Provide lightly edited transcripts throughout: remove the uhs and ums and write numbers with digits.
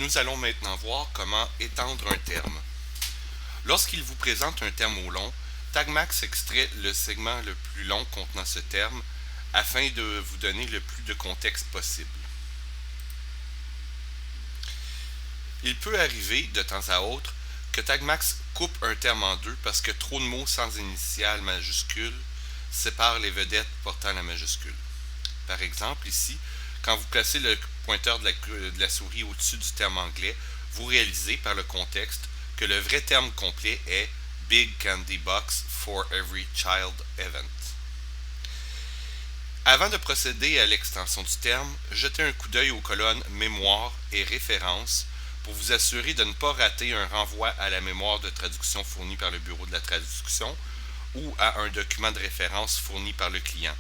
Nous allons maintenant voir comment étendre un terme. Lorsqu'il vous présente un terme au long, Tagmax extrait le segment le plus long contenant ce terme afin de vous donner le plus de contexte possible. Il peut arriver, de temps à autre, que Tagmax coupe un terme en deux parce que trop de mots sans initiale majuscule séparent les vedettes portant la majuscule. Par exemple, ici, quand vous placez le pointeur de la souris au-dessus du terme anglais, vous réalisez par le contexte que le vrai terme complet est Big Candy Box for Every Child Event. Avant de procéder à l'extension du terme, jetez un coup d'œil aux colonnes Mémoire et Références pour vous assurer de ne pas rater un renvoi à la mémoire de traduction fournie par le bureau de la traduction ou à un document de référence fourni par le client.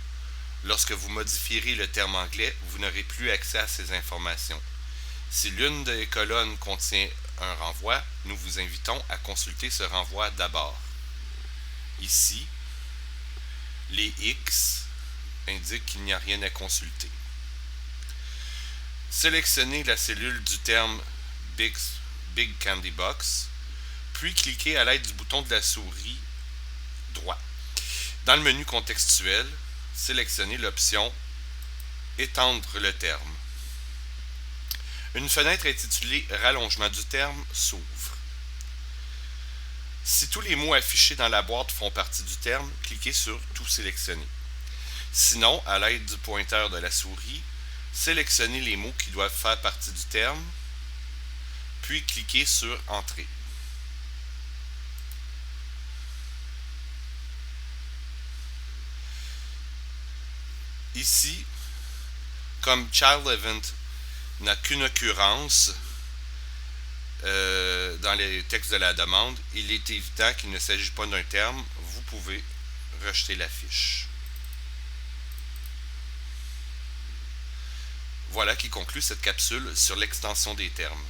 Lorsque vous modifierez le terme anglais, vous n'aurez plus accès à ces informations. Si l'une des colonnes contient un renvoi, nous vous invitons à consulter ce renvoi d'abord. Ici, les X indiquent qu'il n'y a rien à consulter. Sélectionnez la cellule du terme Big Candy Box, puis cliquez à l'aide du bouton de la souris droit. Dans le menu contextuel, sélectionnez l'option Étendre le terme. Une fenêtre intitulée Rallongement du terme s'ouvre. Si tous les mots affichés dans la boîte font partie du terme, cliquez sur Tout sélectionner. Sinon, à l'aide du pointeur de la souris, sélectionnez les mots qui doivent faire partie du terme, puis cliquez sur Entrée. Ici, comme Child Event n'a qu'une occurrence dans les textes de la demande, il est évident qu'il ne s'agit pas d'un terme. Vous pouvez rejeter la fiche. Voilà qui conclut cette capsule sur l'extension des termes.